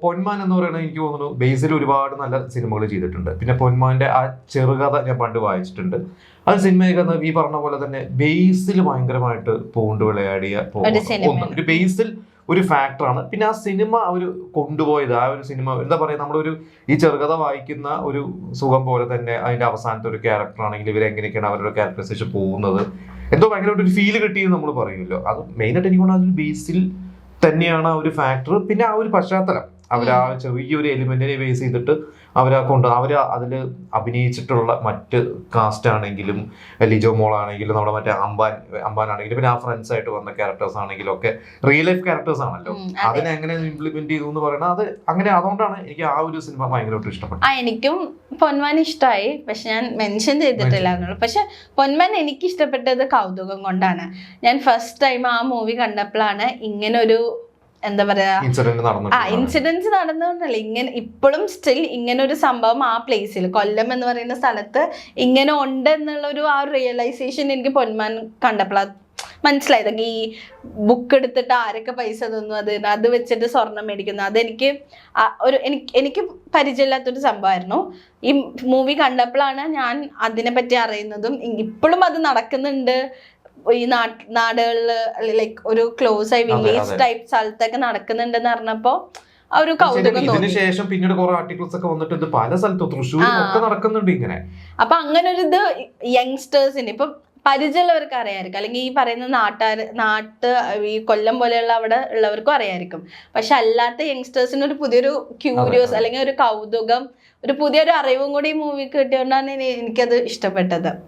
പൊന്മാൻ എന്ന് പറയുന്നത് എനിക്ക് തോന്നുന്നു ബേസിൽ ഒരുപാട് നല്ല സിനിമകൾ ചെയ്തിട്ടുണ്ട്. പിന്നെ പൊന്മാന്റെ ആ ചെറുകഥ ഞാൻ പണ്ട് വായിച്ചിട്ടുണ്ട്. അത് സിനിമയൊക്കെ ഈ പറഞ്ഞ പോലെ തന്നെ ബേസിൽ ഭയങ്കരമായിട്ട് പൂണ്ട് വിളയാടിയ ഒരു ബേസിൽ ഒരു ഫാക്ടറാണ്. പിന്നെ ആ സിനിമ അവർ കൊണ്ടുപോയത്, ആ ഒരു സിനിമ എന്താ പറയുക, നമ്മളൊരു ഈ ചെറുകഥ വായിക്കുന്ന ഒരു സുഖം പോലെ തന്നെ അതിന്റെ അവസാനത്തെ ഒരു ക്യാരക്ടർ ആണെങ്കിൽ ഇവരെങ്ങനെയൊക്കെയാണ് അവരുടെ ക്യാരക്ടറൈസേഷൻ പോകുന്നത്, എന്തോ ഭയങ്കരമായിട്ട് ഒരു ഫീല് കിട്ടിയെന്ന് നമ്മൾ പറയുമല്ലോ. അത് മെയിനായിട്ട് എനിക്ക് തോന്നുന്നു അതൊരു ബേസിൽ തന്നെയാണ് ആ ഒരു ഫാക്ടർ. പിന്നെ ആ ഒരു പശ്ചാത്തലം അവർ ആ ചെറിയൊരു എലിമെന്റിനെ ബേസ് ചെയ്തിട്ട് അവർ അതിൽ അഭിനയിച്ചിട്ടുള്ള മറ്റ് കാസ്റ്റ് ആണെങ്കിലും ലിജോ മോൾ ആണെങ്കിലും നമ്മുടെ മറ്റേ അമ്പാനാണെങ്കിലും പിന്നെ ആ ഫ്രണ്ട്സ് ആയിട്ട് വന്ന ക്യാരക്ടേഴ്സ് ആണെങ്കിലും ഒക്കെ റിയൽ ലൈഫ് ക്യാരക്ടേഴ്സ് ആണല്ലോ. അതിനെ എങ്ങനെ ഇംപ്ലിമെന്റ് ചെയ്തു എന്ന് പറയുന്നത് അത് അങ്ങനെ. അതുകൊണ്ടാണ് എനിക്ക് ആ ഒരു സിനിമ ഭയങ്കരമായിട്ട് ഇഷ്ടപ്പെട്ടത്. എനിക്കും പൊന്മാൻ ഇഷ്ടമായി, പക്ഷെ ഞാൻ മെൻഷൻ ചെയ്തിട്ടില്ല. പക്ഷെ പൊന്മാൻ എനിക്ക് ഇഷ്ടപ്പെട്ടത് കൗതുകം കൊണ്ടാണ്. ഞാൻ ഫസ്റ്റ് ടൈം ആ മൂവി കണ്ടപ്പോഴാണ് ഇങ്ങനെ ഒരു എന്താ പറയാ ഇൻസിഡൻസ് നടന്നുകൊണ്ടല്ല, ഇങ്ങനെ ഇപ്പോഴും സ്റ്റിൽ ഇങ്ങനെ ഒരു സംഭവം ആ പ്ലേസിൽ കൊല്ലം എന്ന് പറയുന്ന സ്ഥലത്ത് ഇങ്ങനെ ഉണ്ട് എന്നുള്ളൊരു ആ റിയലൈസേഷൻ എനിക്ക് പൊന്മാൻ കണ്ടപ്പോഴാണ് മനസ്സിലായത്. ഈ ബുക്ക് എടുത്തിട്ട് ആരൊക്കെ പൈസ തന്നു, അത് വെച്ചിട്ട് സ്വർണം മേടിക്കുന്നു, അതെനിക്ക് എനിക്ക് പരിചയമില്ലാത്തൊരു സംഭവമായിരുന്നു. ഈ മൂവി കണ്ടപ്പോഴാണ് ഞാൻ അതിനെപ്പറ്റി അറിയുന്നതും ഇപ്പോഴും അത് നടക്കുന്നുണ്ട് ഈ നാടുകളില്, ലൈക്ക് ഒരു ക്ലോസ് ആയി വില്ലേജ് ടൈപ്പ് സ്ഥലത്തൊക്കെ നടക്കുന്നുണ്ടെന്ന് പറഞ്ഞപ്പോ ആ ഒരു കൗതുകം തോന്നി. ശേഷം പിന്നീട് കുറെ ആർട്ടിക്കിൾസ് ഒക്കെ വന്നിട്ടുണ്ട് പല സ്ഥലത്തും, തൃശ്ശൂരിലൊക്കെ നടക്കുന്നുണ്ട് ഇങ്ങനെ. അപ്പൊ അങ്ങനെ ഒരു ഇത് യങ്സ്റ്റേഴ്സിന് ഇപ്പൊ പരിചയമുള്ളവർക്ക് അറിയായിരിക്കും, അല്ലെങ്കിൽ ഈ പറയുന്ന ഈ കൊല്ലം പോലെയുള്ള അവിടെ ഉള്ളവർക്കും അറിയായിരിക്കും. പക്ഷെ അല്ലാത്ത യങ്സ്റ്റേഴ്സിന് ഒരു പുതിയൊരു ക്യൂരിയോസ് അല്ലെങ്കിൽ ഒരു കൗതുകം, ഒരു പുതിയൊരു അറിവും കൂടി ഈ മൂവിക്ക് കിട്ടിയോണ്ടാണ് എനിക്കത് ഇഷ്ടപ്പെട്ടത്.